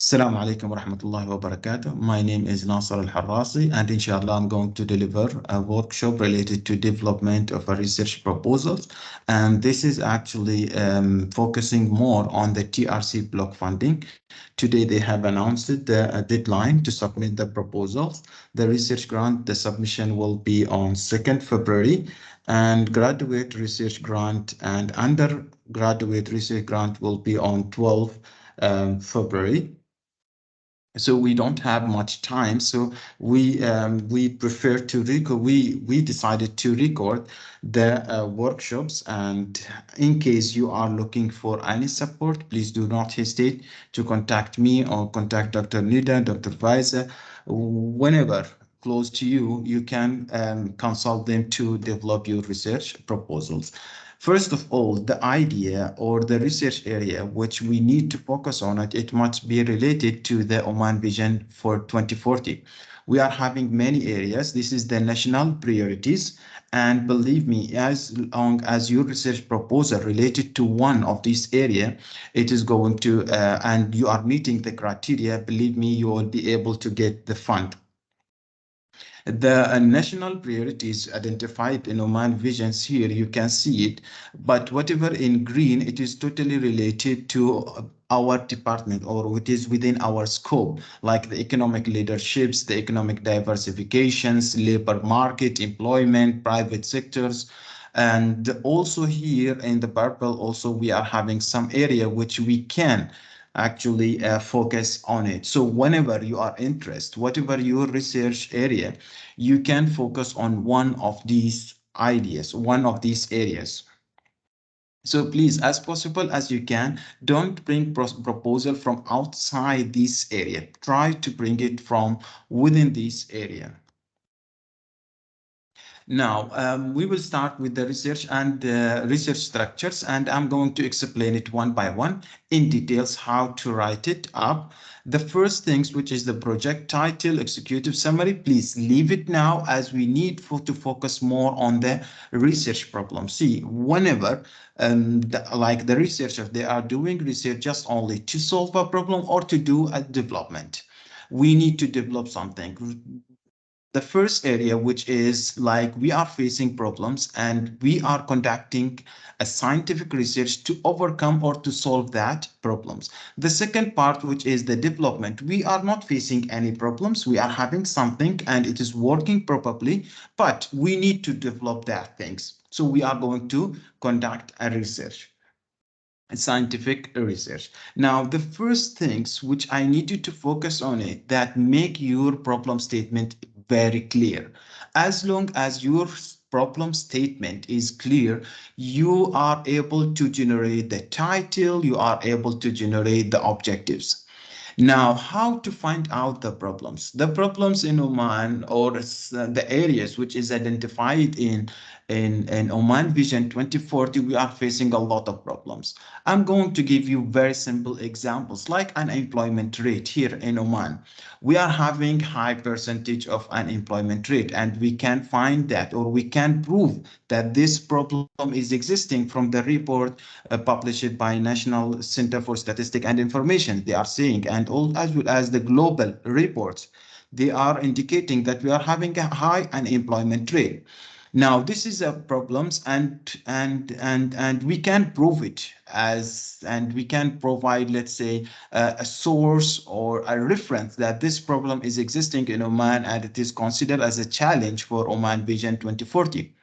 Assalamu alaikum wa rahmatullahi wa barakatuh. My name is Nasser Al-Harrasi, and inshallah, I'm going to deliver a workshop related to development of a research proposals. And this is actually focusing more on the TRC block funding. Today, they have announced the deadline to submit the proposals. The research grant, the submission will be on 2nd February, and graduate research grant and undergraduate research grant will be on 12th February. So we don't have much time, so we prefer to record. We decided to record the workshops, and in case you are looking for any support, please do not hesitate to contact me or contact Dr. Nida, Dr. Faiza. Whenever close to you, you can consult them to develop your research proposals. First of all, the idea or the research area which we need to focus on it must be related to the Oman Vision for 2040. We are having many areas. This is the national priorities. And believe me, as long as your research proposal related to one of these area, it is going to, and you are meeting the criteria, believe me, you will be able to get the fund. The national priorities identified in Oman Visions here, you can see it, but whatever in green, it is totally related to our department or what is within our scope, like the economic leaderships, the economic diversifications, labor market, employment, private sectors. And also here in the purple, also we are having some area which we can actually focus on it. So whenever you are interested, whatever your research area, you can focus on one of these ideas, one of these areas. So please, as possible as you can, don't bring proposal from outside this area. Try to bring it from within this area. Now, we will start with the research and research structures, and I'm going to explain it one by one in details how to write it up. The first things, which is the project title, executive summary, please leave it now as we need to focus more on the research problem. See, whenever like the researchers, they are doing research just only to solve a problem or to do a development. We need to develop something. The first area, which is like we are facing problems and we are conducting a scientific research to overcome or to solve that problems. The second part, which is the development, we are not facing any problems. We are having something and it is working properly, but we need to develop that things. So we are going to conduct a research, scientific research. Now, the first things which I need you to focus on it that make your problem statement very clear. As long as your problem statement is clear, you are able to generate the title, you are able to generate the objectives. Now, how to find out the problems? The problems in Oman or the areas which is identified in Oman Vision 2040, we are facing a lot of problems. I'm going to give you very simple examples like unemployment rate here in Oman. We are having high percentage of unemployment rate, and we can find that or we can prove that this problem is existing from the report published by National Center for Statistics and Information. They are saying, and all as well as the global reports, they are indicating that we are having a high unemployment rate. Now, this is a problems, and we can prove it as, and we can provide, let's say, a source or a reference that this problem is existing in Oman and it is considered as a challenge for Oman Vision 2040.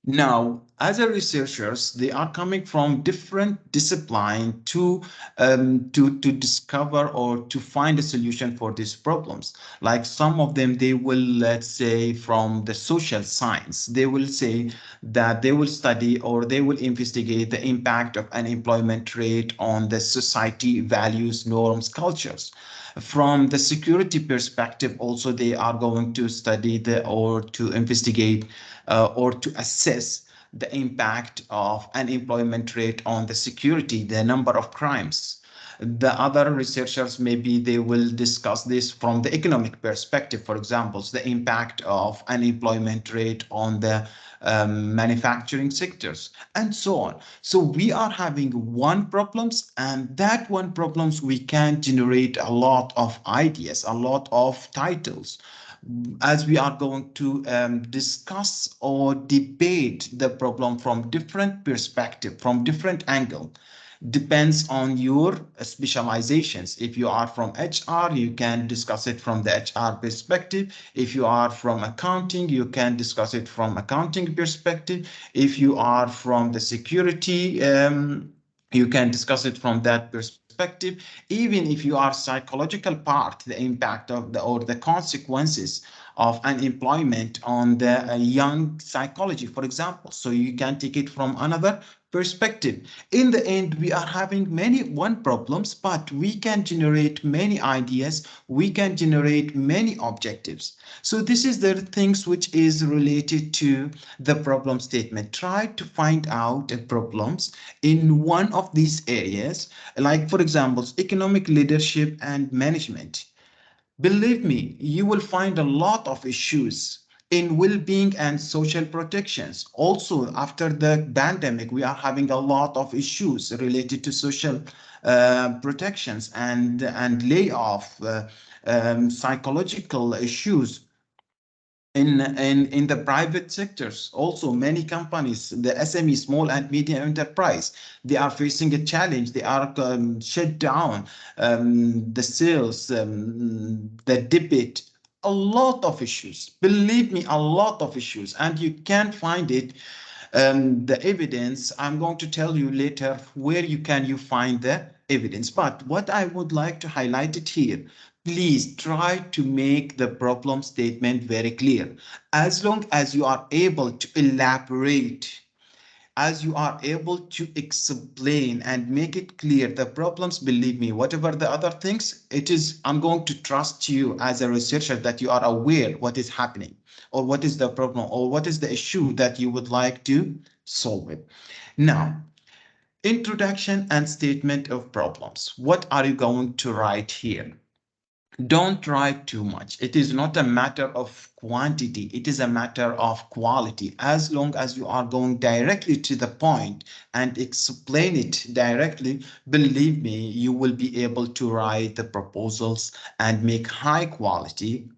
Now, as a researchers, they are coming from different discipline to discover or to find a solution for these problems. Like some of them, they will, let's say, from the social science, they will say that they will study or they will investigate the impact of unemployment rate on the society, values, norms, cultures. From the security perspective, also they are going to study the or to investigate or to assess the impact of unemployment rate on the security, the number of crimes. The other researchers, maybe they will discuss this from the economic perspective, for example, the impact of unemployment rate on the manufacturing sectors, and so on. So we are having one problems, and that one problems we can generate a lot of ideas, a lot of titles, as we are going to discuss or debate the problem from different perspective, from different angle. Depends on your specializations. If you are from HR, you can discuss it from the HR perspective. If you are from accounting, you can discuss it from accounting perspective. If you are from the security, you can discuss it from that perspective. Even if you are psychological part, the impact of the or the consequences of unemployment on the young psychology, for example. So you can take it from another perspective. In the end, we are having many one problems, but we can generate many ideas. We can generate many objectives. So this is the things which is related to the problem statement. Try to find out problems in one of these areas, like for example, economic leadership and management. Believe me, you will find a lot of issues in well-being and social protections. Also, after the pandemic, we are having a lot of issues related to social protections and layoff, psychological issues in the private sectors. Also, many companies, the SME, small and medium enterprise, they are facing a challenge. They are shut down, the sales, the debit, a lot of issues. Believe me, a lot of issues, and you can find it. The evidence, I'm going to tell you later where you find the evidence. But what I would like to highlight it here, please try to make the problem statement very clear. As long as you are able to elaborate, as you are able to explain and make it clear the problems, believe me, whatever the other things, I'm going to trust you as a researcher that you are aware what is happening, or what is the problem, or what is the issue that you would like to solve it. Now, introduction and statement of problems. What are you going to write here? Don't write too much. It is not a matter of quantity, it is a matter of quality. As long as you are going directly to the point and explain it directly, believe me, you will be able to write the proposals and make high quality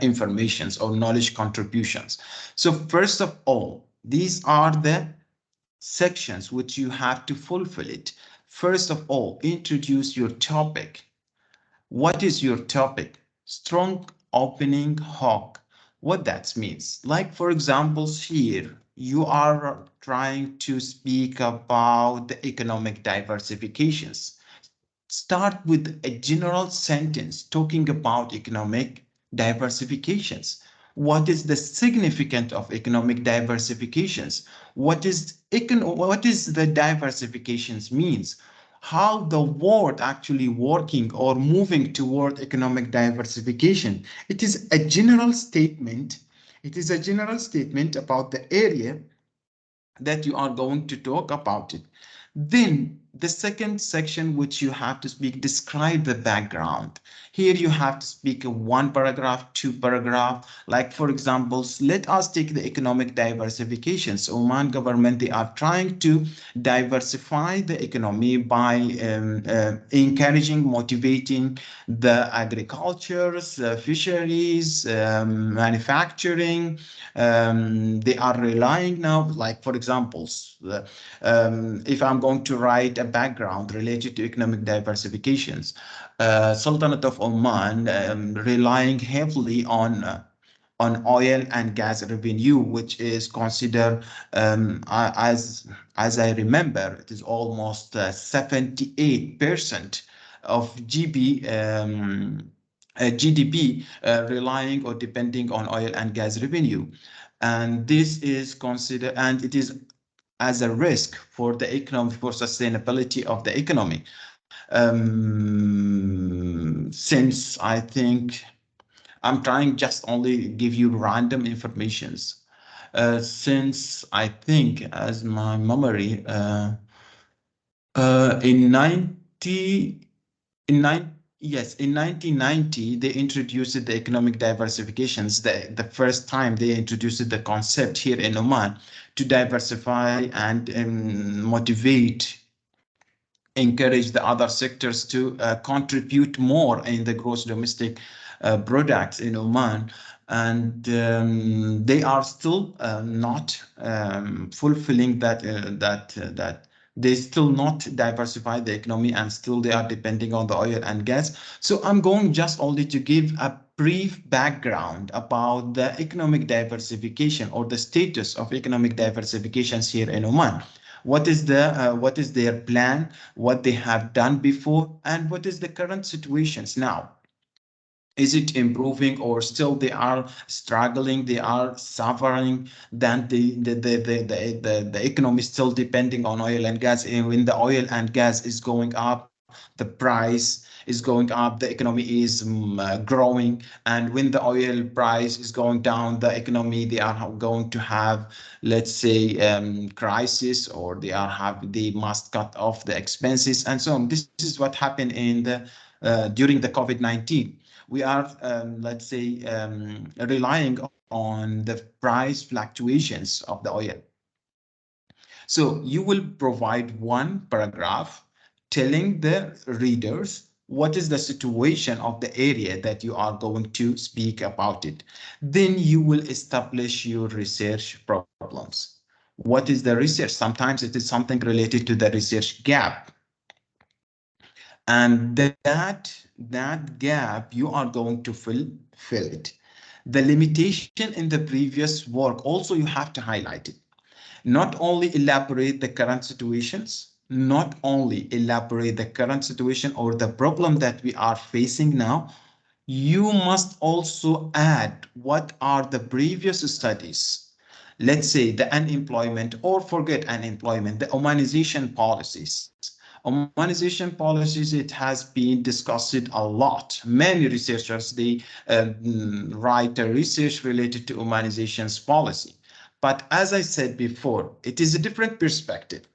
informations or knowledge contributions. So first of all, these are the sections which you have to fulfill it. First of all, introduce your topic. What is your topic? Strong opening hook. What that means? Like, for examples here, you are trying to speak about the economic diversifications. Start with a general sentence talking about economic diversifications. What is the significance of economic diversifications? What is the diversifications means? How the world actually working or moving toward economic diversification. It is a general statement. It is a general statement about the area that you are going to talk about it. Then the second section which you have to speak, describe the background. Here you have to speak one paragraph, two paragraph. Like for example, let us take the economic diversifications. Oman government, they are trying to diversify the economy by encouraging, motivating the agricultures, fisheries, manufacturing. They are relying now, like for examples, if I'm going to write a background related to economic diversifications, Sultanate of Oman relying heavily on oil and gas revenue, which is considered, as I remember, it is almost 78% of GDP relying or depending on oil and gas revenue. And this is considered, and it is as a risk for the economy, for sustainability of the economy. Since I think I'm trying just only give you random informations. Since I think, as my memory, in 90 in 9 Yes, in 1990, they introduced the economic diversifications. The first time they introduced the concept here in Oman to diversify and motivate, encourage the other sectors to contribute more in the gross domestic products in Oman. And they are still not fulfilling that they still not diversify the economy, and still they are depending on the oil and gas. So I'm going just only to give a brief background about the economic diversification or the status of economic diversifications here in Oman. What is their plan, what they have done before, and what is the current situations now? Is it improving, or still they are struggling, they are suffering? Then the economy is still depending on oil and gas, and when the oil and gas is going up, the price is going up, the economy is growing. And when the oil price is going down, the economy, they are going to have, let's say, crisis, or they must cut off the expenses and so on. This is what happened in the during the COVID-19. We are, let's say, relying on the price fluctuations of the oil. So you will provide one paragraph telling the readers what is the situation of the area that you are going to speak about it. Then you will establish your research problems. What is the research? Sometimes it is something related to the research gap. And that gap you are going to fill it. The limitation in the previous work also you have to highlight it. Not only elaborate the current situations, not only elaborate the current situation or the problem that we are facing now, you must also add what are the previous studies. Let's say the unemployment, or forget unemployment, the Omanization policies. Omanization policies, it has been discussed a lot. Many researchers, they write a research related to Omanization's policy. But as I said before, it is a different perspective.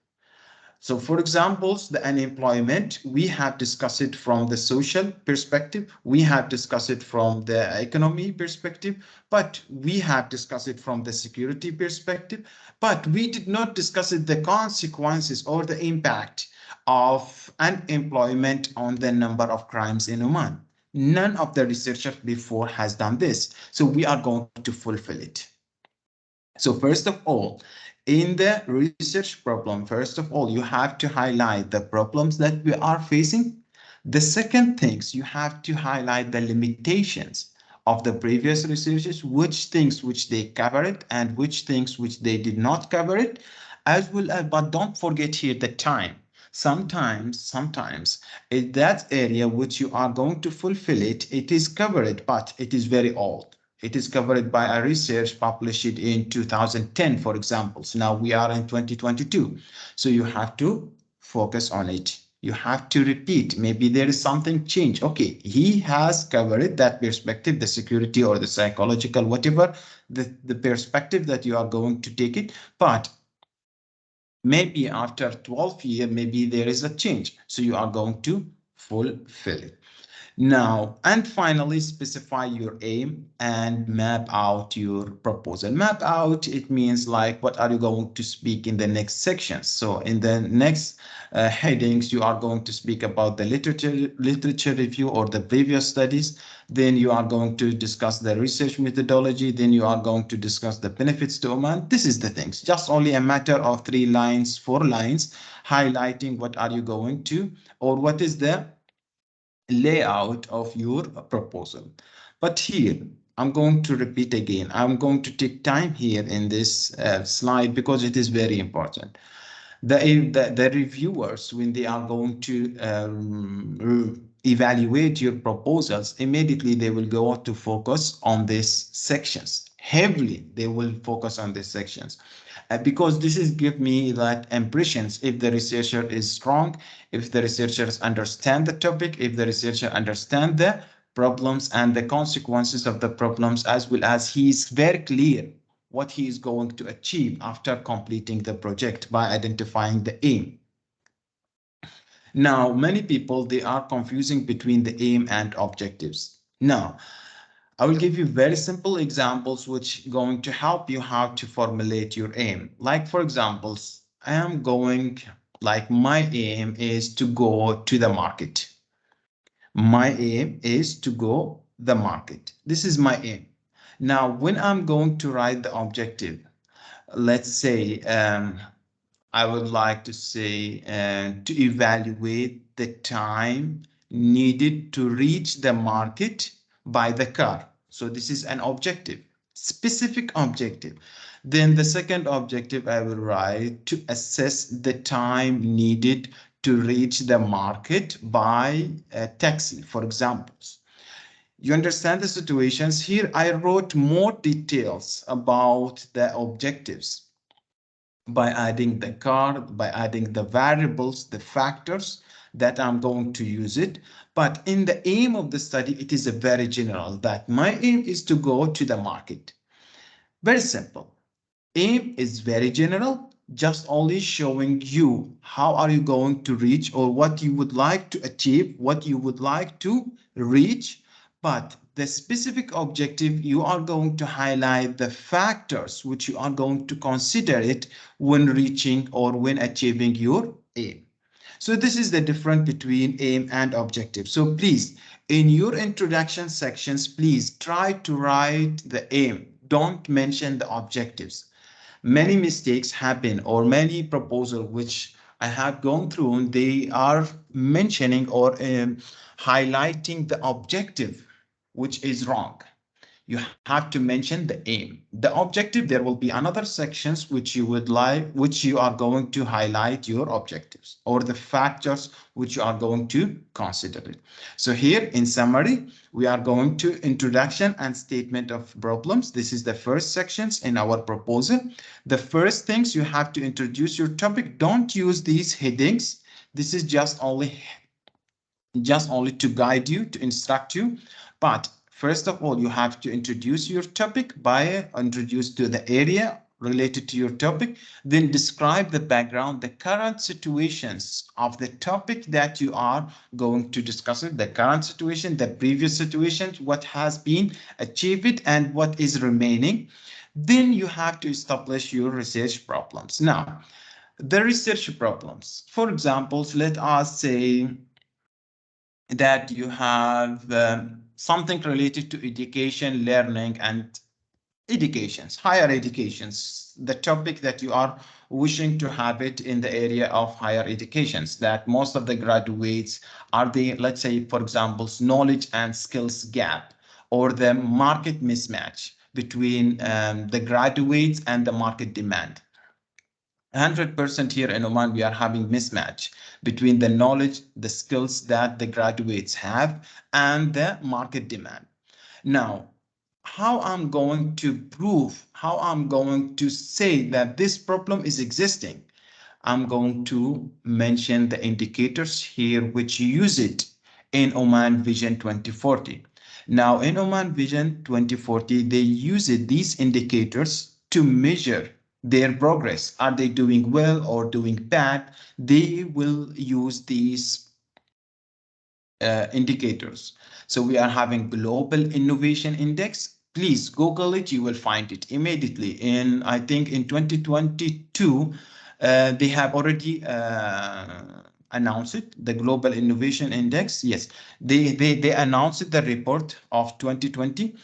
So for examples, the unemployment, we have discussed it from the social perspective, we have discussed it from the economy perspective, but we have discussed it from the security perspective, but we did not discuss it, the consequences or the impact of unemployment on the number of crimes in Oman. None of the researchers before has done this. So we are going to fulfill it. So first of all, in the research problem, first of all, you have to highlight the problems that we are facing. The second things, you have to highlight the limitations of the previous researches, which things which they covered and which things which they did not cover it, as well as, but don't forget here the time. Sometimes in that area which you are going to fulfill it, it is covered, but it is very old. It is covered by a research published in 2010, for example. So now we are in 2022. So you have to focus on it. You have to repeat. Maybe there is something changed. Okay, he has covered that perspective, the security or the psychological, whatever, the perspective that you are going to take it. But maybe after 12 years, maybe there is a change. So you are going to fulfill it. Now, and finally, specify your aim and map out your proposal. Map out, it means like, what are you going to speak in the next sections? So in the next headings, you are going to speak about the literature review or the previous studies. Then you are going to discuss the research methodology. Then you are going to discuss the benefits to Oman. This is the things, just only a matter of 3 lines, 4 lines, highlighting what are you going to, or what is the layout of your proposal. But here, I'm going to repeat again. I'm going to take time here in this slide because it is very important. The reviewers, when they are going to evaluate your proposals, immediately they will go to focus on these sections. Heavily, they will focus on these sections. Because this is give me that impressions if the researcher is strong, if the researchers understand the topic, if the researcher understand the problems and the consequences of the problems, as well as he is very clear what he is going to achieve after completing the project by identifying the aim. Now, many people, they are confusing between the aim and objectives. Now, I will give you very simple examples which going to help you how to formulate your aim. Like for examples, I am going, like my aim is to go to the market. My aim is to go the market. This is my aim. Now, when I'm going to write the objective, let's say I would like to say to evaluate the time needed to reach the market by the car. So this is an objective, specific objective. Then the second objective I will write to assess the time needed to reach the market by a taxi, for example. You understand the situations here. I wrote more details about the objectives by adding the car, by adding the variables, the factors that I'm going to use it. But in the aim of the study, it is a very general that my aim is to go to the market. Very simple. Aim is very general, just only showing you how are you going to reach or what you would like to achieve, what you would like to reach. But the specific objective, you are going to highlight the factors which you are going to consider it when reaching or when achieving your aim. So this is the difference between aim and objective. So please, in your introduction sections, please try to write the aim. Don't mention the objectives. Many mistakes happen, or many proposals which I have gone through, and they are mentioning or highlighting the objective, which is wrong. You have to mention the aim. The objective, there will be another sections which you would like, which you are going to highlight your objectives or the factors which you are going to consider it. So here in summary, we are going to introduction and statement of problems. This is the first sections in our proposal. The first things, you have to introduce your topic. Don't use these headings. This is just only to guide you, to instruct you. But first of all, you have to introduce your topic by introduce to the area related to your topic, then describe the background, the current situations of the topic that you are going to discuss it, the current situation, the previous situation, what has been achieved and what is remaining. Then you have to establish your research problems. Now, the research problems, for example, let us say that you have something related to education, learning, and educations, higher educations, the topic that you are wishing to have it in the area of higher educations, that most of the graduates are the, let's say, for example, knowledge and skills gap or the market mismatch between the graduates and the market demand. 100% here in Oman, we are having mismatch between the knowledge, the skills that the graduates have and the market demand. Now, how I'm going to prove, how I'm going to say that this problem is existing, I'm going to mention the indicators here which use it in Oman Vision 2040. Now, in Oman Vision 2040, they use it, these indicators to measure their progress. Are they doing well or doing bad? They will use these indicators. So we are having Global Innovation Index. Please Google it, you will find it immediately. In, I think in 2022, they have already announced it, the Global Innovation Index. Yes, they announced the report of 2020.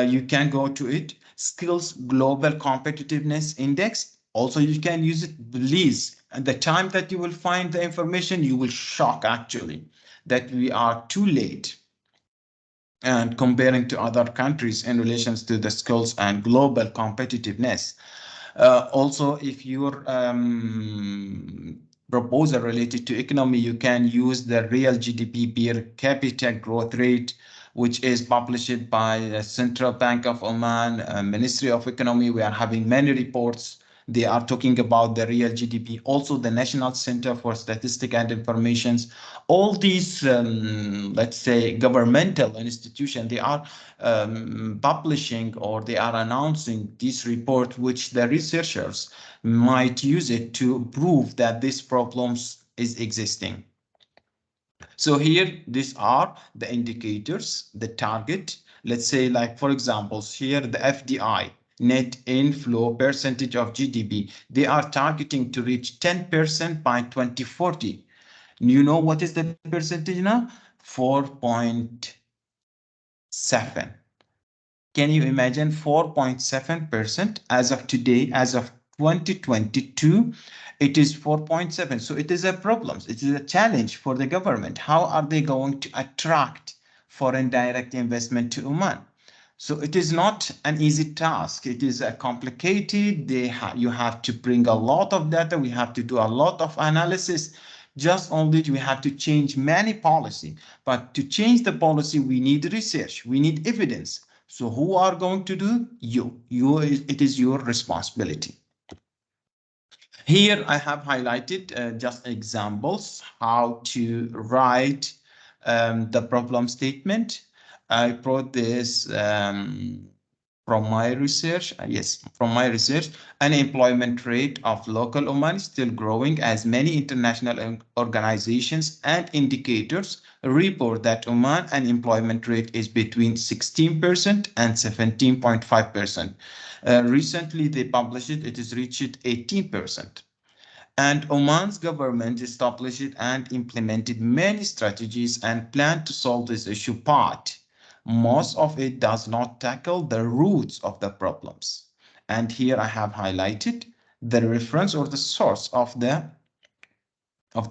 You can go to it. Skills Global Competitiveness Index. Also, you can use it. Please, at the time that you will find the information, you will shock actually that we are too late and comparing to other countries in relations to the skills and global competitiveness. Also, if your proposal related to economy, you can use the real GDP per capita growth rate, which is published by the Central Bank of Oman, Ministry of Economy. We are having many reports. They are talking about the real GDP. Also, the National Center for Statistics and Informations. All these, let's say, governmental institutions, they are publishing or they are announcing this report, which the researchers might use it to prove that this problem is existing. So here, these are the indicators, the target. Let's say, like, for example, here the FDI, net inflow percentage of GDP, they are targeting to reach 10% by 2040. You know what is the percentage now? 4.7. Can you imagine 4.7% as of today, as of 2022? It is 4.7. So it is a problem. It is a challenge for the government. How are they going to attract foreign direct investment to Oman? So it is not an easy task. It is a complicated. You have to bring a lot of data. We have to do a lot of analysis. Just only we have to change many policy. But to change the policy, we need research. We need evidence. So who are going to do? You. It is your responsibility. Here I have highlighted just examples how to write the problem statement. I brought this from my research. Yes, from my research. Unemployment rate of local Oman is still growing as many international organizations and indicators report that Oman unemployment rate is between 16% and 17.5%. Recently, they published it has reached 18%. And Oman's government established and implemented many strategies and plan to solve this issue, but most of it does not tackle the roots of the problems. And here I have highlighted the reference or the source of the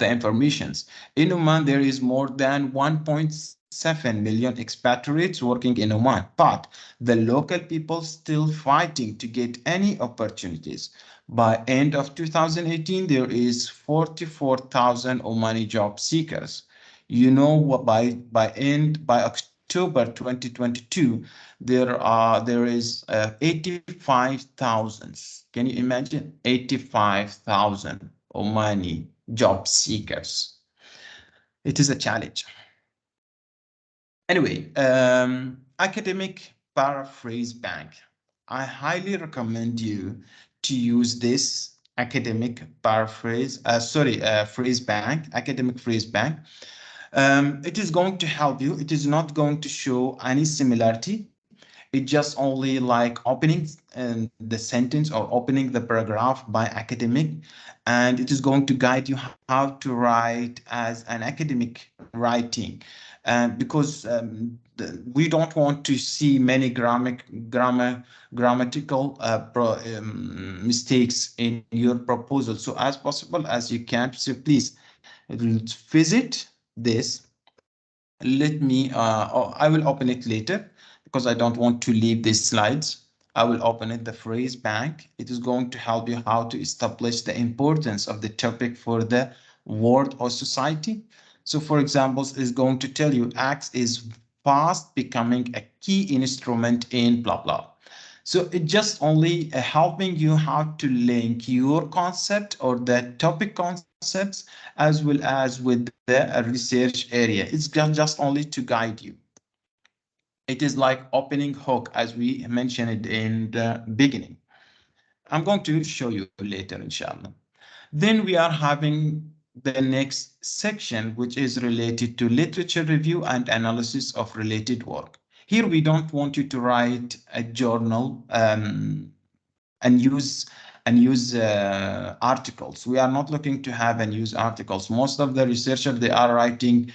informations. In Oman, there is more than 1.7 million expatriates working in Oman, but the local people still fighting to get any opportunities. By end of 2018, there is 44,000 Omani job seekers. You know what, by October 2022, there is 85,000. Can you imagine 85,000 Omani job seekers? It is a challenge. Anyway, academic paraphrase bank. I highly recommend you to use this academic paraphrase, phrase bank, academic phrase bank. It is going to help you. It is not going to show any similarity. It just only like opening the sentence or opening the paragraph by academic, and it is going to guide you how to write as an academic writing. Because we don't want to see many grammatical mistakes in your proposal. So as possible as you can, so please visit this. Let me, I will open it later because I don't want to leave these slides. I will open it, the phrase bank. It is going to help you how to establish the importance of the topic for the world or society. So for example, it's going to tell you X is fast becoming a key instrument in blah, blah. So it just only helping you how to link your concept or the topic concepts as well as with the research area. It's just only to guide you. It is like opening hook, as we mentioned in the beginning. I'm going to show you later, inshallah. Then we are having the next section, which is related to literature review and analysis of related work. Here, we don't want you to write a journal and use articles. We are not looking to have and use articles. Most of the researchers, they are writing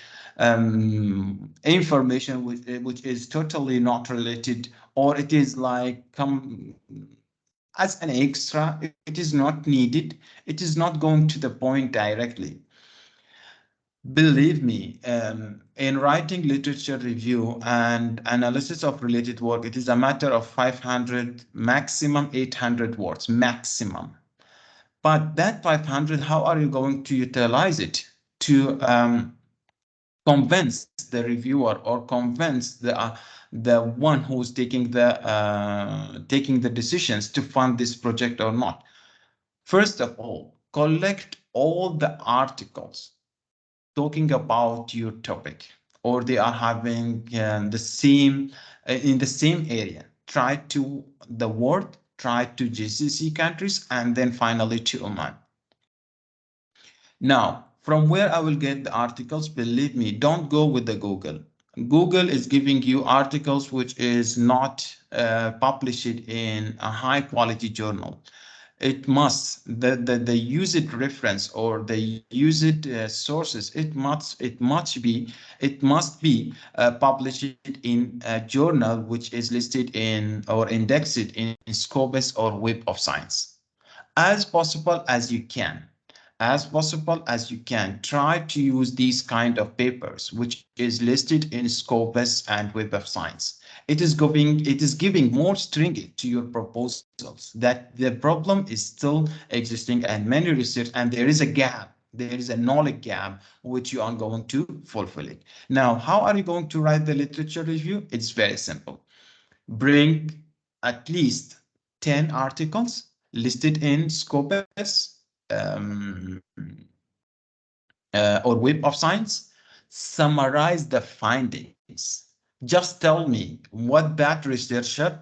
information which is totally not related, or it is like come as an extra. It is not needed. It is not going to the point directly. Believe me, in writing literature review and analysis of related work, it is a matter of 500, maximum 800 words, maximum. But that 500, how are you going to utilize it to convince the reviewer or convince the one who's taking the decisions to fund this project or not? First of all, collect all the articles talking about your topic, or they are having the same in the same area. Try to the world, try to GCC countries, and then finally to Oman. Now, From where I will get the articles? Believe me, don't go with the Google. Google is giving you articles which is not published in a high quality journal. It must the use it reference or the use it sources. It must be published in a journal which is listed in or indexed in Scopus or Web of Science. As possible as you can, try to use these kind of papers which is listed in Scopus and Web of Science. It is giving more stringy to your proposals, that the problem is still existing and many research, and there is a gap, there is a knowledge gap which you are going to fulfill it. Now, how are you going to write the literature review? It's very simple. Bring at least 10 articles listed in Scopus or Web of Science. Summarize the findings. Just tell me what that researcher,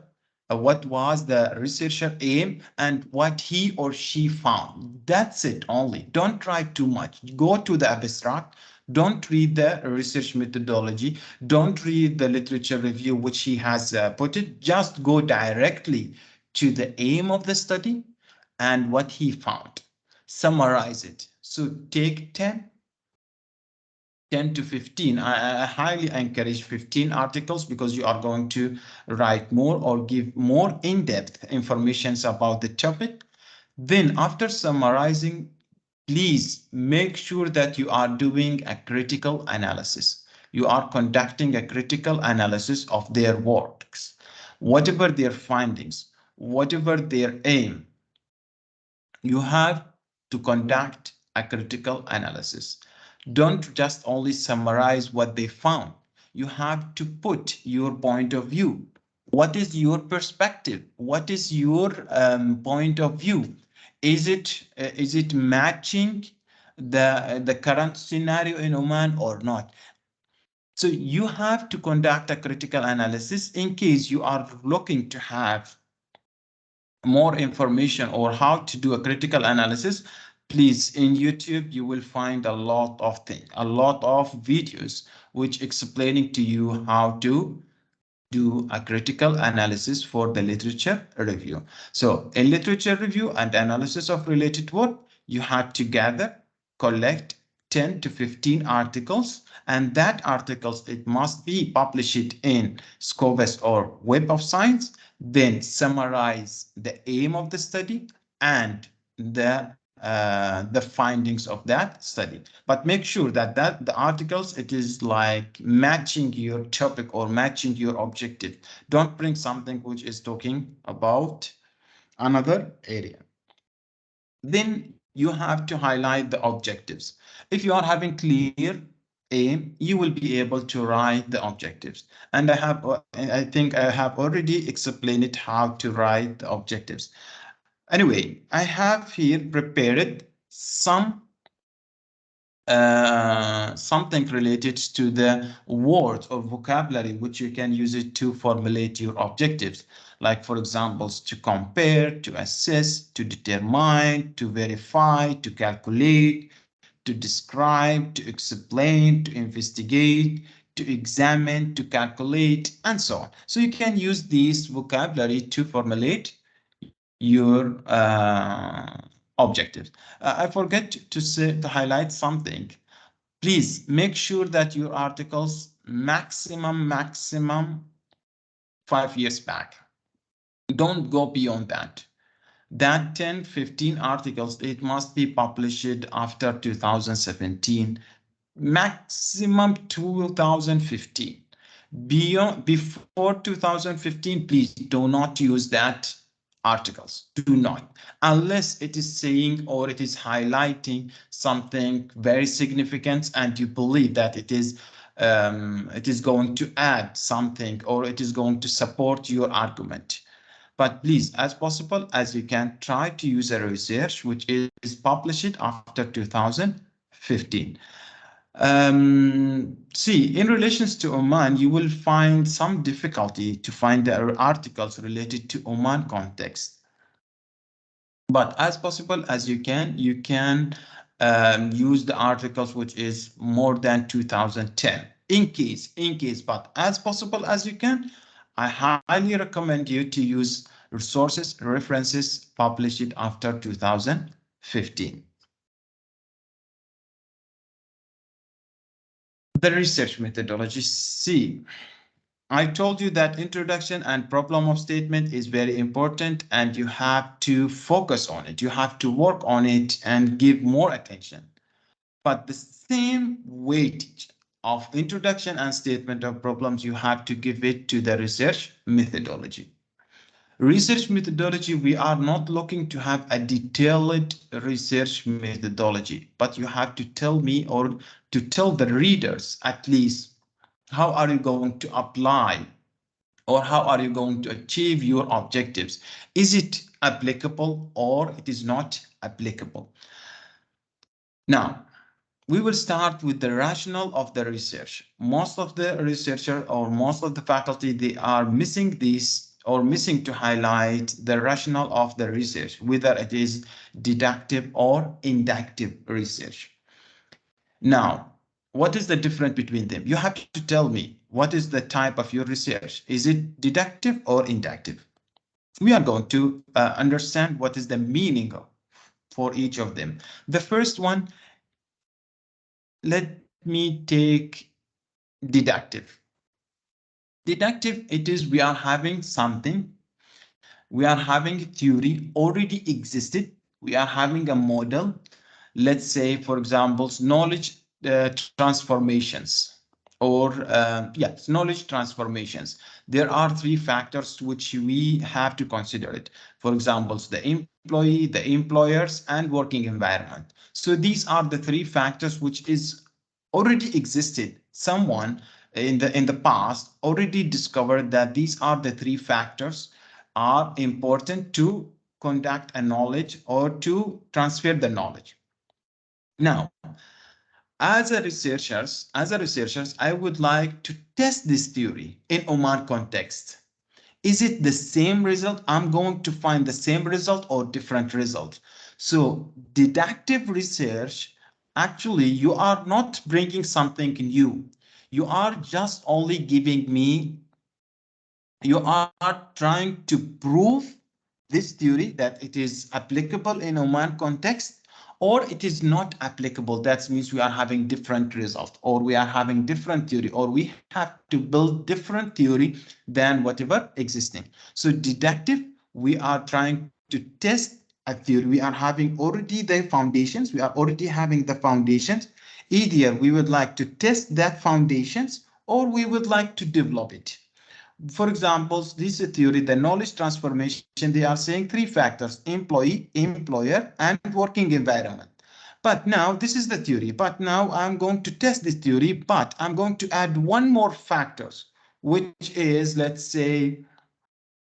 what was the researcher aim and what he or she found. That's it only. Don't try too much. Go to the abstract. Don't read the research methodology. Don't read the literature review which he has put it. Just go directly to the aim of the study and what he found. Summarize it. So take 10 to 15. I highly encourage 15 articles because you are going to write more or give more in-depth information about the topic. Then after summarizing, please make sure that you are doing a critical analysis. You are conducting a critical analysis of their works, whatever their findings, whatever their aim. You have to conduct a critical analysis. Don't just only summarize what they found. You have to put your point of view. What is your perspective? What is your point of view? Is it matching the current scenario in Oman or not? So you have to conduct a critical analysis in case you are looking to have more information or how to do a critical analysis. Please, in YouTube, you will find a lot of things, a lot of videos which explaining to you how to do a critical analysis for the literature review. So in literature review and analysis of related work, you have to gather, collect 10 to 15 articles, and that articles, it must be published in Scopus or Web of Science, then summarize the aim of the study and the findings of that study. But make sure that the articles, it is like matching your topic or matching your objective. Don't bring something which is talking about another area. Then you have to highlight the objectives. If you are having clear aim, you will be able to write the objectives. And I think I have already explained it how to write the objectives. Anyway, I have here prepared something related to the words or vocabulary which you can use it to formulate your objectives. Like, for example, to compare, to assess, to determine, to verify, to calculate, to describe, to explain, to investigate, to examine, to calculate, and so on. So you can use this vocabulary to formulate your objectives. I forget to highlight something. Please make sure that your articles maximum 5 years back. Don't go beyond that. That 10, 15 articles, it must be published after 2017, maximum 2015. Before 2015, please do not use that articles. Do not, unless it is saying or it is highlighting something very significant and you believe that it is going to add something or it is going to support your argument. But please, as possible as you can, try to use a research which is published after 2015. See, in relations to Oman, you will find some difficulty to find the articles related to Oman context. But as possible as you can use the articles which is more than 2010 in case, but as possible as you can, I highly recommend you to use resources, references published after 2015. The research methodology. C. I told you that introduction and problem of statement is very important and you have to focus on it. You have to work on it and give more attention. But the same weightage of introduction and statement of problems, you have to give it to the research methodology. Research methodology, we are not looking to have a detailed research methodology, but you have to tell me or to tell the readers at least how are you going to apply or how are you going to achieve your objectives? Is it applicable or it is not applicable? Now, we will start with the rationale of the research. Most of the researcher or most of the faculty, they are missing this or missing to highlight the rationale of the research, whether it is deductive or inductive research. Now, what is the difference between them? You have to tell me what is the type of your research. Is it deductive or inductive? We are going to understand what is the meaning of, for each of them. The first one, let me take deductive. Deductive, it is we are having something, we are having a theory already existed, we are having a model. Let's say, for example, knowledge transformations or yes, knowledge transformations. There are three factors which we have to consider it. For example, the employee, the employers, and working environment. So these are the three factors which is already existed. Someone in the past already discovered that these are the three factors are important to conduct a knowledge or to transfer the knowledge. Now, as a researchers, I would like to test this theory in Oman context. Is it the same result? I'm going to find the same result or different result. So deductive research, actually, you are not bringing something new. You are just only giving me, you are trying to prove this theory that it is applicable in Oman context or it is not applicable. That means we are having different results or we are having different theory or we have to build different theory than whatever existing. So deductive, we are trying to test a theory. We are having already the foundations. We are already having the foundations. Either we would like to test that foundations or we would like to develop it. For example, this theory, the knowledge transformation, they are saying three factors: employee, employer, and working environment. But now this is the theory, but now I'm going to test this theory, but I'm going to add one more factors, which is, let's say,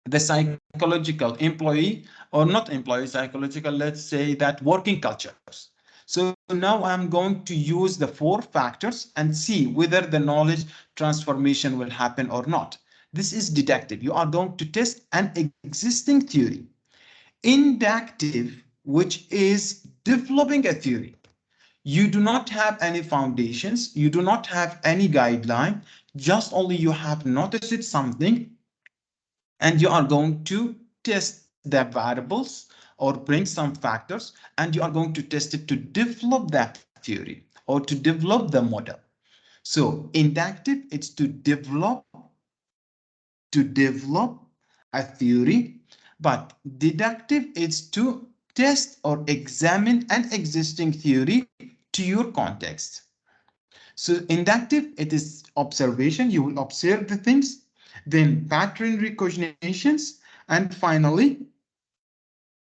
the psychological employee or not employee psychological, let's say that working cultures. So now I'm going to use the four factors and see whether the knowledge transformation will happen or not. This is deductive. You are going to test an existing theory. Inductive, which is developing a theory. You do not have any foundations. You do not have any guideline. Just only you have noticed something and you are going to test the variables or bring some factors and you are going to test it to develop that theory or to develop the model. So inductive, it's to develop a theory, but deductive is to test or examine an existing theory to your context. So inductive, it is observation. You will observe the things, then pattern recognitions, and finally,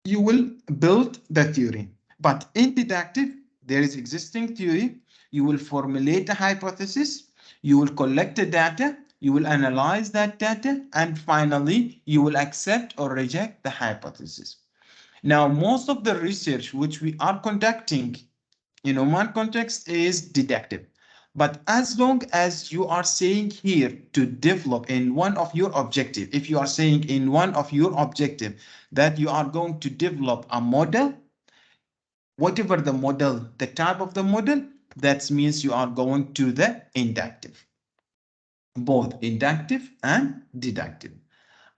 you will build the theory. But in deductive, there is existing theory. You will formulate a hypothesis. You will collect the data. You will analyze that data. And finally, you will accept or reject the hypothesis. Now, most of the research which we are conducting in Oman context is deductive. But as long as you are saying here to develop in one of your objective, if you are saying in one of your objective that you are going to develop a model, whatever the model, the type of the model, that means you are going to the inductive, both inductive and deductive.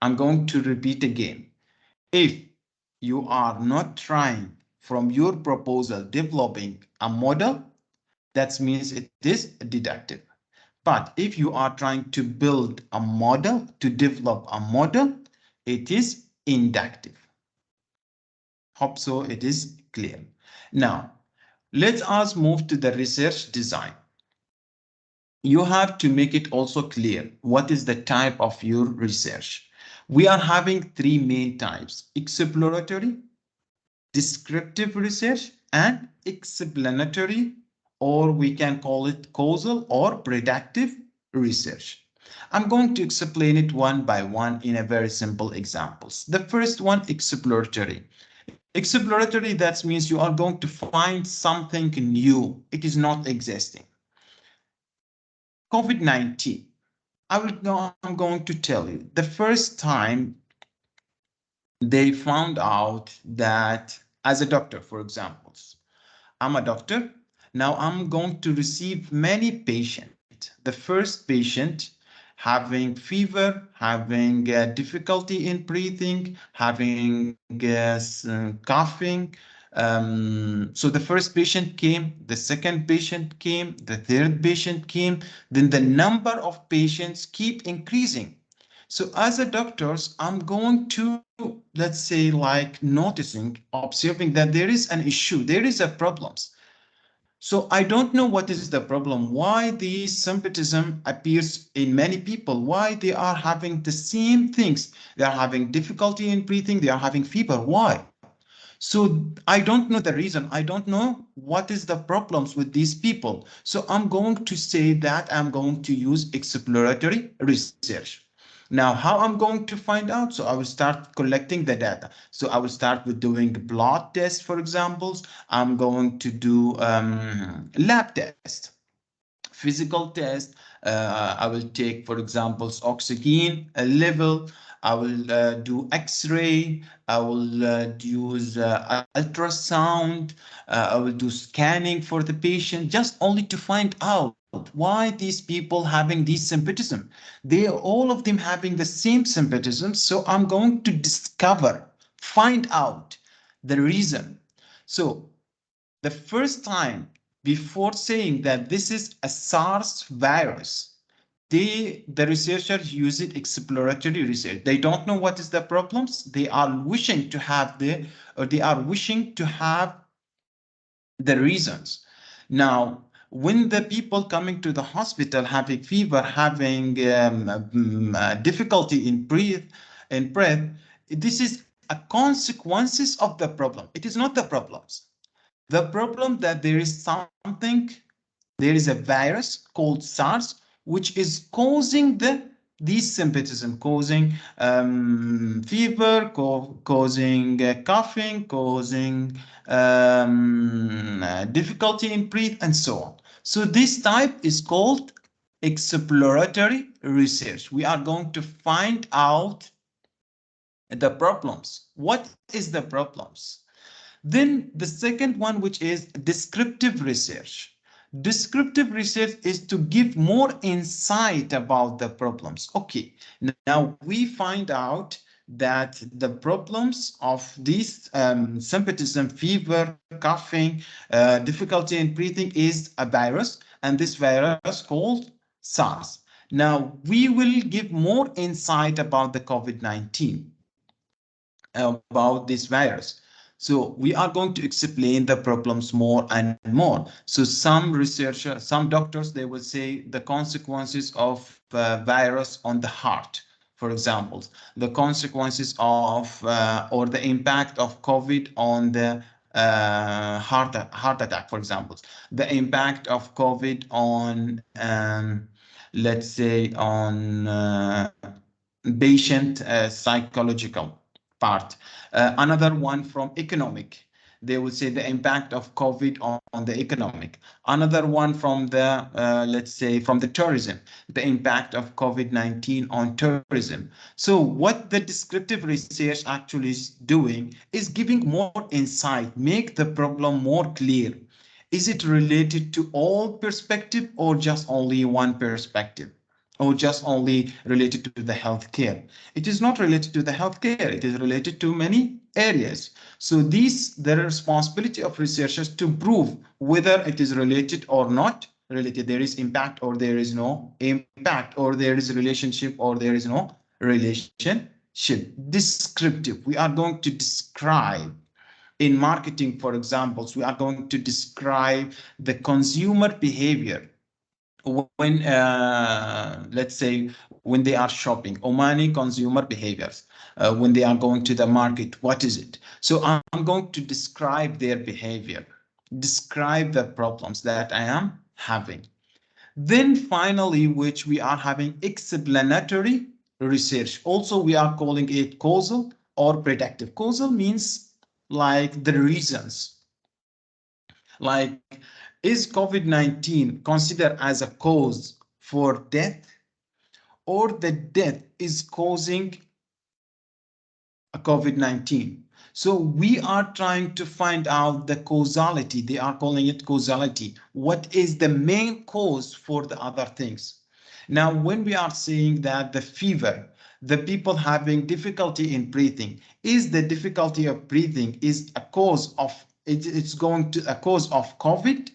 I'm going to repeat again. If you are not trying from your proposal developing a model, that means it is deductive. But if you are trying to build a model, to develop a model, it is inductive. Hope so it is clear. Now, let us move to the research design. You have to make it also clear what is the type of your research. We are having three main types: exploratory, descriptive research, and explanatory, or we can call it causal or predictive research. I'm going to explain it one by one in a very simple examples. The first one, exploratory. Exploratory, that means you are going to find something new. It is not existing. COVID-19. I'm going to tell you, the first time they found out that, as a doctor, for example, I'm a doctor. Now I'm going to receive many patients. The first patient having fever, having difficulty in breathing, having coughing. So the first patient came, the second patient came, the third patient came, then the number of patients keep increasing. So as a doctors, I'm going to, let's say, like noticing, observing that there is an issue, there is a problems. So I don't know what is the problem, why the symptomism appears in many people, why they are having the same things. They are having difficulty in breathing, they are having fever, why? So I don't know the reason. I don't know what is the problems with these people. So I'm going to say that I'm going to use exploratory research. Now, how I'm going to find out? So I will start collecting the data. So I will start with doing blood tests, for examples. I'm going to do lab test, physical test. I will take, for example, oxygen level. I will do X-ray. I will use ultrasound. I will do scanning for the patient, just only to find out why these people having these symptoms. They are all of them having the same symptoms. So I'm going to discover, find out the reason. So the first time, before saying that this is a SARS virus, the researchers use it exploratory research. They don't know what is the problems. They are wishing to have the reasons. Now, when the people coming to the hospital having fever, having difficulty in breath, this is a consequences of the problem. It is not the problems. The problem that there is something, there is a virus called SARS, which is causing these symptoms, causing fever, causing coughing, causing difficulty in breath, and so on. So this type is called exploratory research. We are going to find out the problems. What is the problems? Then the second one, which is descriptive research. Descriptive research is to give more insight about the problems. Okay, now we find out that the problems of these symptoms, fever, coughing, difficulty in breathing is a virus, and this virus called SARS. Now we will give more insight about the COVID-19, about this virus. So we are going to explain the problems more and more. So some researchers, some doctors, they will say the consequences of virus on the heart, for example, the consequences of or the impact of COVID on the heart attack, for example, the impact of COVID on, let's say, on patient psychological part. Another one from economic. They will say the impact of COVID on the economic. Another one from the, let's say, from the tourism, the impact of COVID-19 on tourism. So what the descriptive research actually is doing is giving more insight, make the problem more clear. Is it related to all perspective or just only one perspective? Or just only related to the healthcare? It is not related to the healthcare. It is related to many areas. So the responsibility of researchers to prove whether it is related or not related. There is impact or there is no impact, or there is a relationship or there is no relationship. Descriptive. We are going to describe. In marketing, for example, we are going to describe the consumer behavior when, let's say, when they are shopping. Omani consumer behaviors, when they are going to the market, what is it? So I'm going to describe their behavior, describe the problems that I am having. Then finally, which we are having explanatory research. Also, we are calling it causal or predictive. Causal means like the reasons, like, is COVID-19 considered as a cause for death, or the death is causing a COVID-19? So we are trying to find out the causality. They are calling it causality. What is the main cause for the other things? Now, when we are saying that the fever, the people having difficulty in breathing, is the difficulty of breathing is a cause of, it's going to a cause of COVID,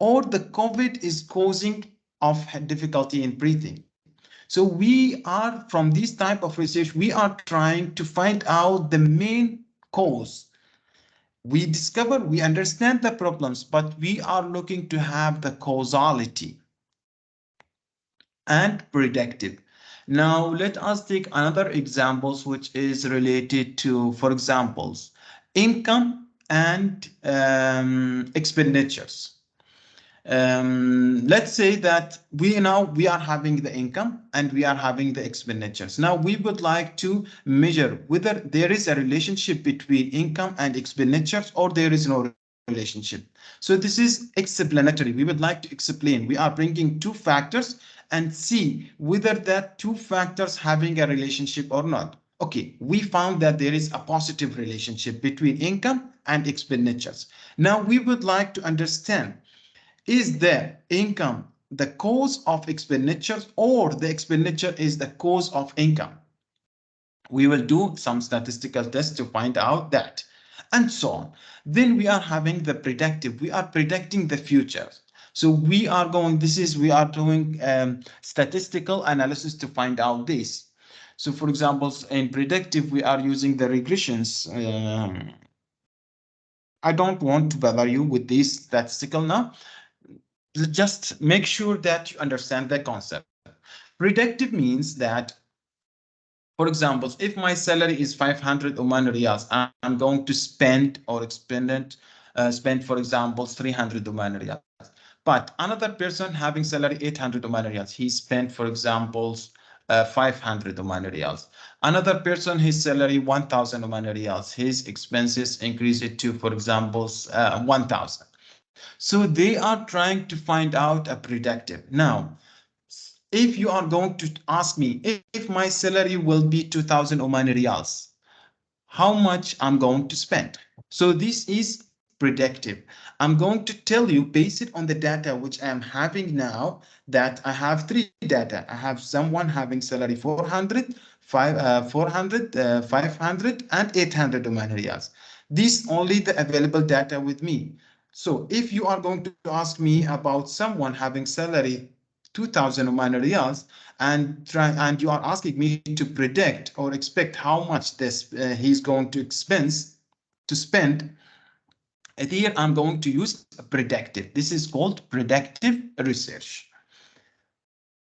or the COVID is causing of difficulty in breathing? So we are, from this type of research, we are trying to find out the main cause. We discover, we understand the problems, but we are looking to have the causality and predictive. Now let us take another examples, which is related to, for examples, income and expenditures. Let's say that we are having the income and we are having the expenditures. Now we would like to measure whether there is a relationship between income and expenditures or there is no relationship. So this is explanatory. We would like to explain. We are bringing two factors and see whether that two factors having a relationship or not. Okay, we found that there is a positive relationship between income and expenditures. Now we would like to understand, is the income the cause of expenditures or the expenditure is the cause of income? We will do some statistical tests to find out that, and so on. Then we are having the predictive. We are predicting the future. So we are doing statistical analysis to find out this. So for example, in predictive, we are using the regressions. I don't want to bother you with this statistical now. Just make sure that you understand the concept. Predictive means that, for example, if my salary is 500 Oman riyals, I'm going to spend, for example, 300 Oman riyals. But another person having salary 800 Oman riyals, he spent, for example, 500 Oman riyals. Another person, his salary 1,000 Oman riyals, his expenses increase it to, for example, 1,000. So they are trying to find out a predictive. Now, if you are going to ask me if my salary will be 2,000 Omani riyals, how much I'm going to spend? So this is predictive. I'm going to tell you based on the data which I'm having now, that I have three data. I have someone having salary 400, 500, and 800 Omani riyals. This only the available data with me. So if you are going to ask me about someone having salary 2,000 Omani riyals and you are asking me to predict or expect how much this he's going to spend, here I'm going to use predictive. This is called predictive research.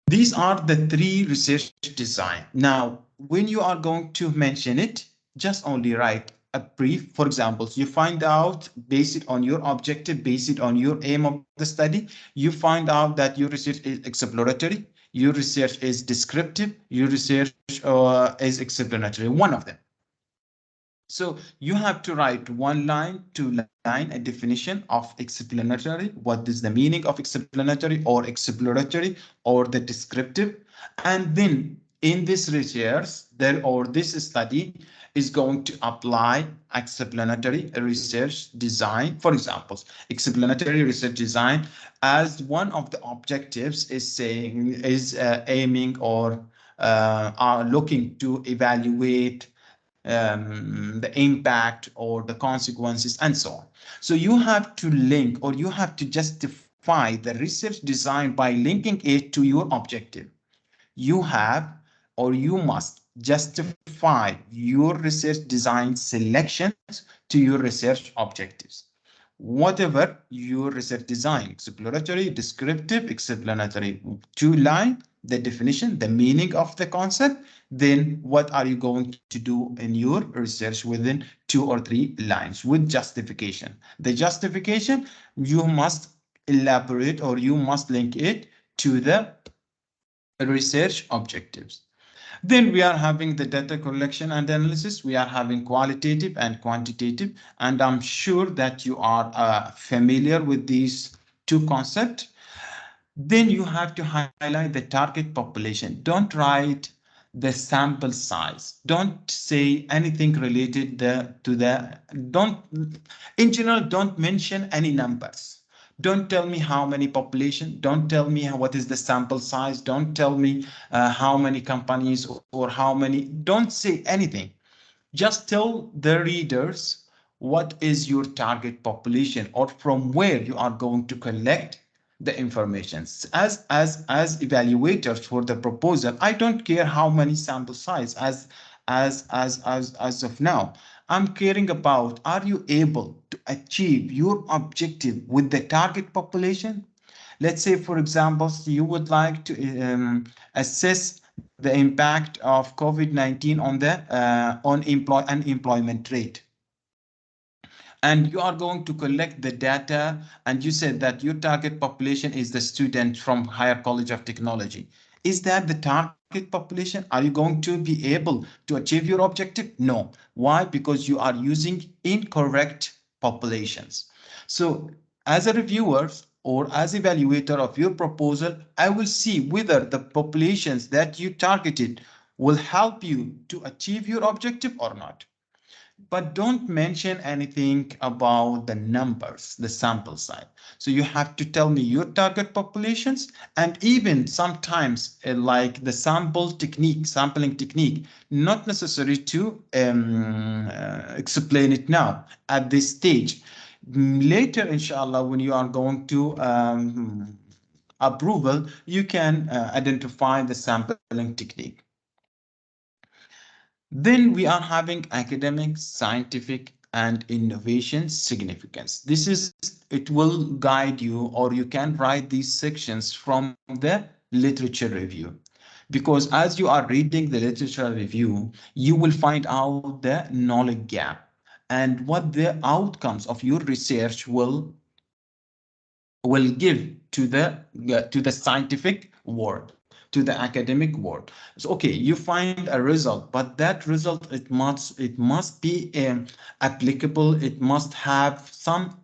These are the three research design. Now, when you are going to mention it, just only write a brief. For example, you find out based on your objective, based on your aim of the study, you find out that your research is exploratory, your research is descriptive, your research is explanatory, one of them. So you have to write 1 line, 2 line, a definition of explanatory. What is the meaning of explanatory or exploratory or the descriptive? And then in this research, there or this study is going to apply explanatory research design. For example, explanatory research design as one of the objectives is saying is aiming or are looking to evaluate the impact or the consequences and so on. So you have to link or you have to justify the research design by linking it to your objective. You have or you must justify your research design selections to your research objectives. Whatever your research design, exploratory, descriptive, explanatory, 2 line, the definition, the meaning of the concept, then what are you going to do in your research within 2 or 3 lines with justification? The justification, you must elaborate or you must link it to the research objectives. Then we are having the data collection and analysis. We are having qualitative and quantitative. And I'm sure that you are familiar with these two concepts. Then you have to highlight the target population. Don't write the sample size. Don't say anything related don't, in general, don't mention any numbers. Don't tell me how many population. Don't tell me what is the sample size. Don't tell me how many companies or how many. Don't say anything. Just tell the readers what is your target population or from where you are going to collect the information. As evaluators for the proposal, I don't care how many sample size as of now. I'm caring about, are you able to achieve your objective with the target population? Let's say, for example, you would like to assess the impact of COVID-19 on the unemployment rate. And you are going to collect the data, and you said that your target population is the student from Higher College of Technology. Is that the target population? Are you going to be able to achieve your objective? No. Why? Because you are using incorrect populations. So as a reviewer or as evaluator of your proposal, I will see whether the populations that you targeted will help you to achieve your objective or not. But don't mention anything about the numbers, the sample size. So you have to tell me your target populations, and even sometimes like the sampling technique, not necessary to explain it now at this stage. Later, inshallah, when you are going to approval, you can identify the sampling technique. Then we are having academic, scientific, and innovation significance. It will guide you, or you can write these sections from the literature review. Because as you are reading the literature review, you will find out the knowledge gap and what the outcomes of your research will give to the scientific world, to the academic world. So okay, you find a result, but that result, it must be applicable. It must have some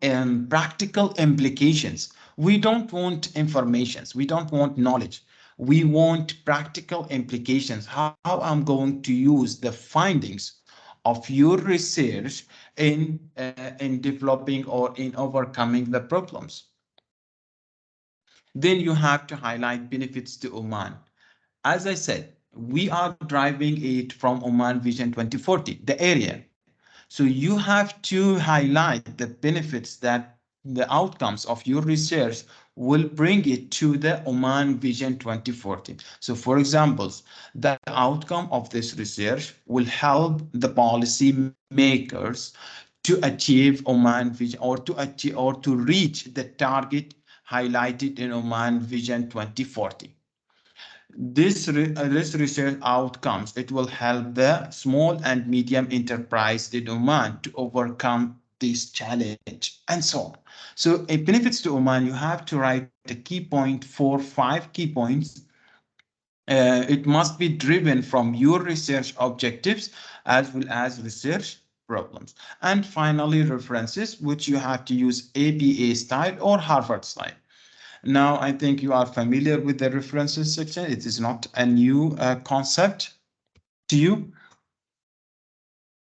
practical implications. We don't want informations, we don't want knowledge, we want practical implications. How I'm going to use the findings of your research in developing or in overcoming the problems. Then you have to highlight benefits to Oman. As I said, we are driving it from Oman Vision 2040, the area. So you have to highlight the benefits that the outcomes of your research will bring it to the Oman Vision 2040. So for example, the outcome of this research will help the policy makers to achieve Oman Vision or to achieve or to reach the target highlighted in Oman Vision 2040. This research outcomes, it will help the small and medium enterprise in Oman to overcome this challenge and so on. So it benefits to Oman, you have to write the key point, 5 key points. It must be driven from your research objectives as well as research problems. And finally, references, which you have to use APA style or Harvard style. Now, I think you are familiar with the references section. It is not a new concept to you.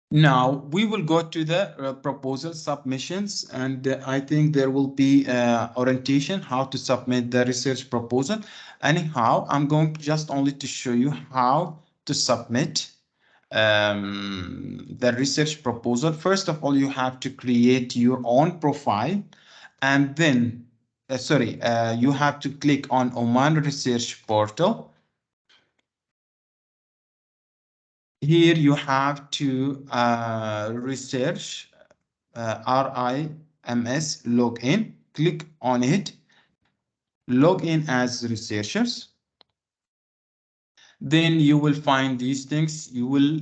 Now we will go to the proposal submissions, and I think there will be orientation how to submit the research proposal. Anyhow, I'm going just only to show you how to submit the research proposal. First of all, you have to create your own profile, and then you have to click on Oman Research Portal. Here you have to research RIMS login. Click on it. Log in as researchers. Then you will find these things. You will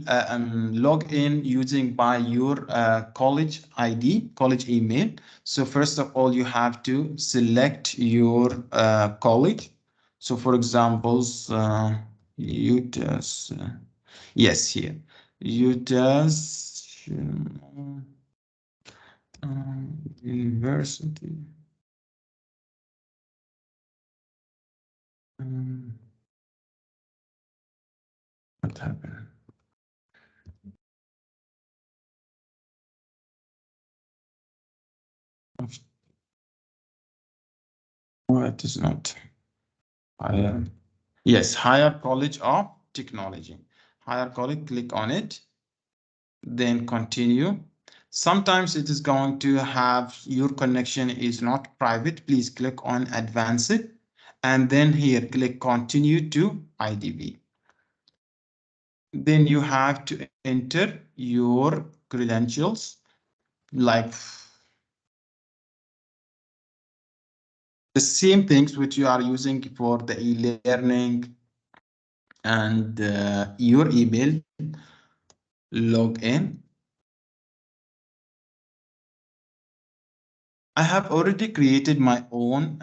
log in using by your college ID, college email. So first of all, you have to select your college. So for examples, UTAS, yes, here, UTAS University. What happened? No, it is not. Yes, Higher College of Technology. Higher College, click on it, then continue. Sometimes it is going to have your connection is not private. Please click on Advanced, and then here click Continue to IDB. Then you have to enter your credentials, like the same things which you are using for the e-learning, and your email, login. I have already created my own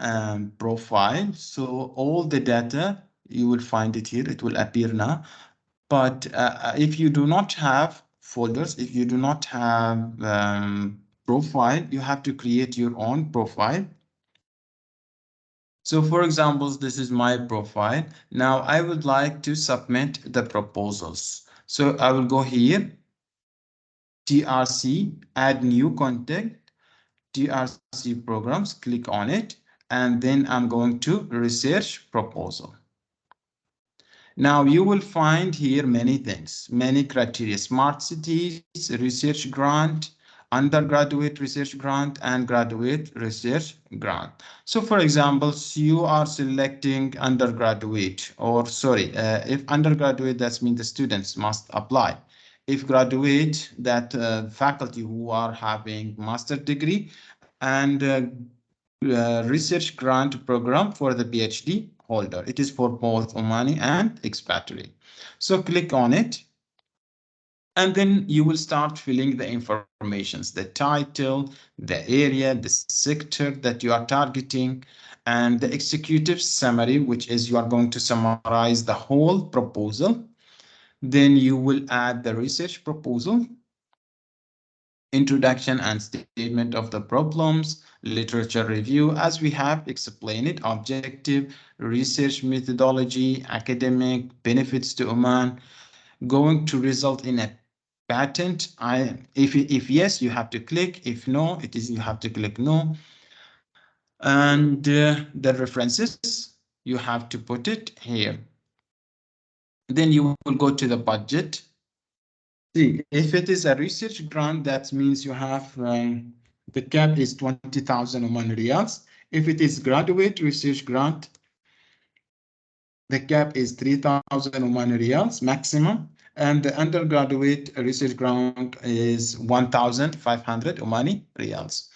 profile, so all the data, you will find it here, it will appear now. But if you do not have folders, if you do not have profile, you have to create your own profile. So for example, this is my profile. Now I would like to submit the proposals. So I will go here, TRC, add new content, TRC programs, click on it, and then I'm going to research proposal. Now you will find here many things, many criteria: smart cities, research grant, undergraduate research grant, and graduate research grant. So for example, you are selecting undergraduate, or if undergraduate, that means the students must apply. If graduate, that faculty who are having master degree, and research grant program for the PhD holder. It is for both Omani and expatriate. So click on it, and then you will start filling the informations, the title, the area, the sector that you are targeting, and the executive summary, which is you are going to summarize the whole proposal. Then you will add the research proposal, introduction and statement of the problems, literature review, as we have explained it, objective, research methodology, academic, benefits to Oman, going to result in a patent. If yes, you have to click. If no, you have to click no. And the references, you have to put it here. Then you will go to the budget. See, if it is a research grant, that means you have the cap is 20,000 Oman Riyals. If it is graduate research grant, the cap is 3,000 Oman Riyals maximum, and the undergraduate research grant is 1,500 Omani Riyals.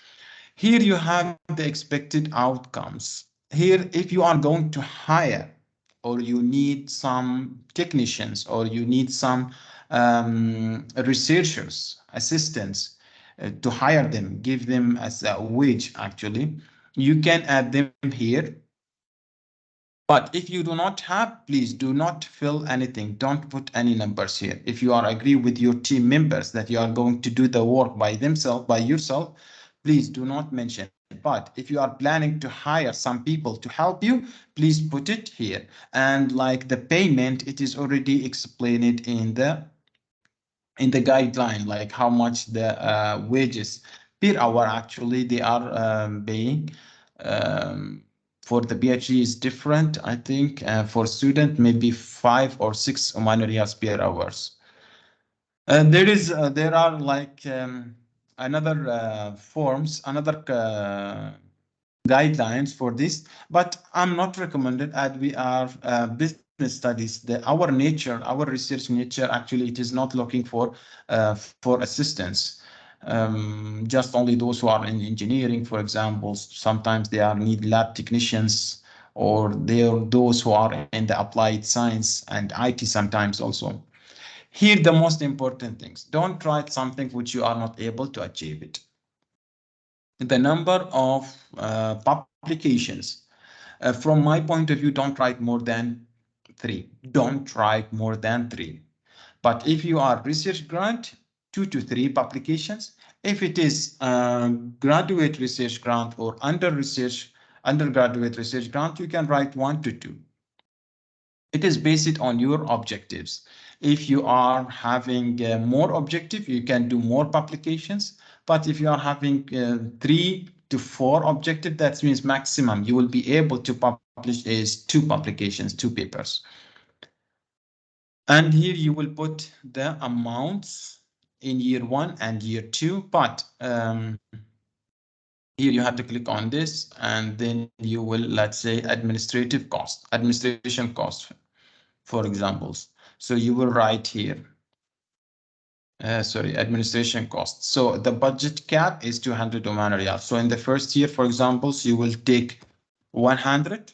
Here you have the expected outcomes. Here, if you are going to hire, or you need some technicians, or you need some researchers, assistants, to hire them, give them as a wage, actually, you can add them here. But if you do not have, please do not fill anything. Don't put any numbers here. If you are agree with your team members that you are going to do the work by themselves, by yourself, please do not mention. But if you are planning to hire some people to help you, please put it here. And like the payment, it is already explained in the guideline, like how much the wages per hour actually they are paying. Um, for the PhD is different, I think. For student, maybe 5 or 6 Omani riyals per hours. And there are like another forms, another guidelines for this, but I'm not recommended as we are business studies. Our nature, our research nature, actually, it is not looking for assistance. Just only those who are in engineering, for example, sometimes they are need lab technicians, or they are those who are in the applied science and IT sometimes also. Here, the most important things: don't write something which you are not able to achieve it. The number of publications. From my point of view, don't write more than 3. Don't write more than 3. But if you are research grant, 2 to 3 publications. If it is graduate research grant or undergraduate research grant, you can write 1 to 2. It is based on your objectives. If you are having more objective, you can do more publications. But if you are having 3 to 4 objective, that means maximum you will be able to publish is 2 publications, 2 papers. And here you will put the amounts in year 1 and year 2. But here you have to click on this, and then you will, let's say, administration cost, for examples. So you will write here, administration costs. So the budget cap is 200 Oman Riyal. So in the first year, for examples, you will take 100,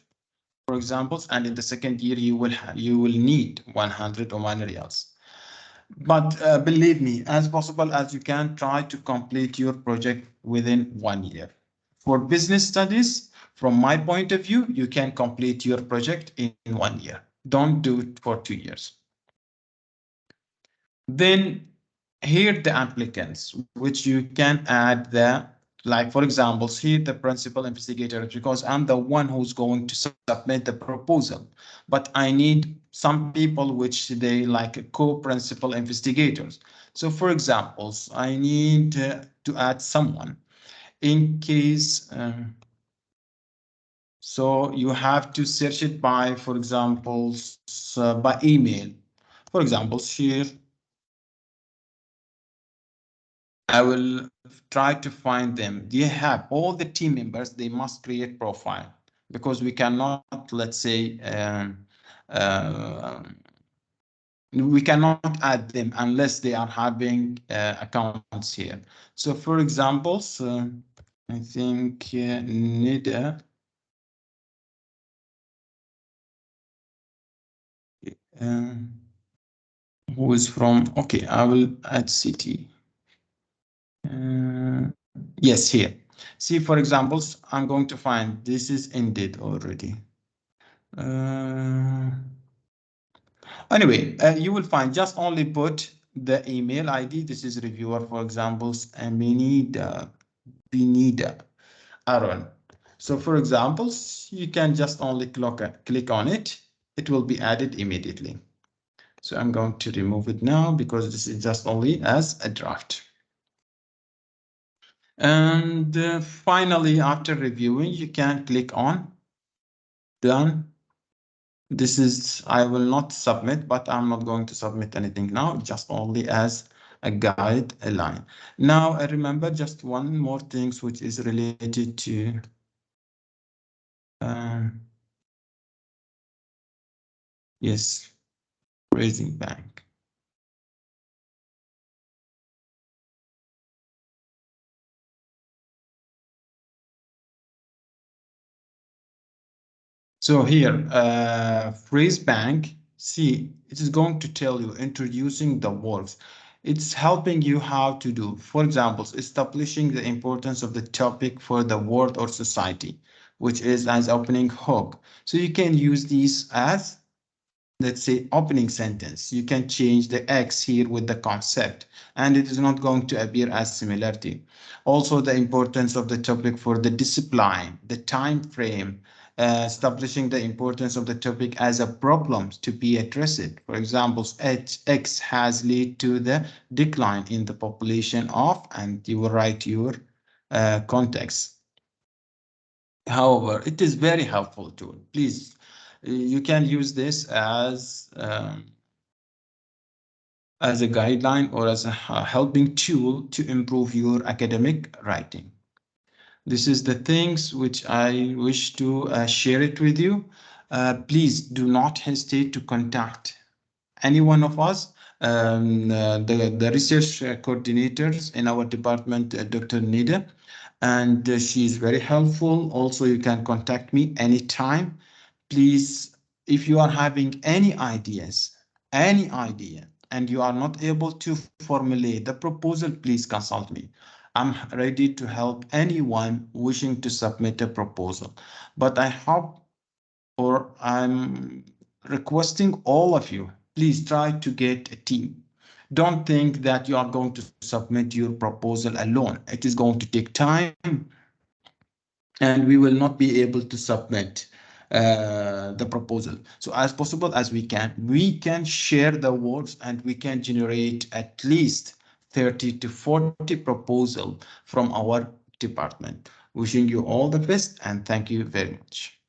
for examples, and in the second year, you will need 100 Oman Riyals. But believe me, as possible as you can, try to complete your project within 1 year. For business studies, from my point of view, you can complete your project in 1 year. Don't do it for 2 years. Then here the applicants, which you can add the, like for examples, here the principal investigator, because I'm the one who's going to submit the proposal, but I need some people which they like co-principal investigators. So for examples, I need to add someone in case. So you have to search it by, for example, by email. For example, here I will try to find them. They have all the team members. They must create profile, because we cannot, let's say, we cannot add them unless they are having accounts here. So for examples, I think Nida. Who is from, okay, I will add city. Yes, here. See, for examples, I'm going to find this is ended already. Anyway, you will find, just only put the email ID. This is reviewer, for examples, Benida Aaron. So for examples, you can just only click on it. It will be added immediately. So I'm going to remove it now because this is just only as a draft. And finally, after reviewing, you can click on done. This is, I will not submit, but I'm not going to submit anything now, just only as a guide, a line. Now, I remember just one more thing, which is related to yes, raising bank. So here, phrase bank, see, it is going to tell you introducing the words. It's helping you how to do, for example, establishing the importance of the topic for the world or society. which is as opening hook. So you can use these as, let's say, opening sentence. You can change the X here with the concept, and it is not going to appear as similarity. Also, the importance of the topic for the discipline, the time frame, establishing the importance of the topic as a problem to be addressed. For example, X has led to the decline in the population of, and you will write your context. However, it is very helpful tool. Please, you can use this as a guideline or as a helping tool to improve your academic writing. This is the things which I wish to share it with you. Please do not hesitate to contact any one of us, the research coordinators in our department, Dr. Nida, and she is very helpful. Also, you can contact me anytime. Please, if you are having any ideas, any idea, and you are not able to formulate the proposal, please consult me. I'm ready to help anyone wishing to submit a proposal. But I hope, or I'm requesting all of you, please try to get a team. Don't think that you are going to submit your proposal alone. It is going to take time, and we will not be able to submit the proposal. So as possible as we can share the words, and we can generate at least 30 to 40 proposal from our department. Wishing you all the best, and thank you very much.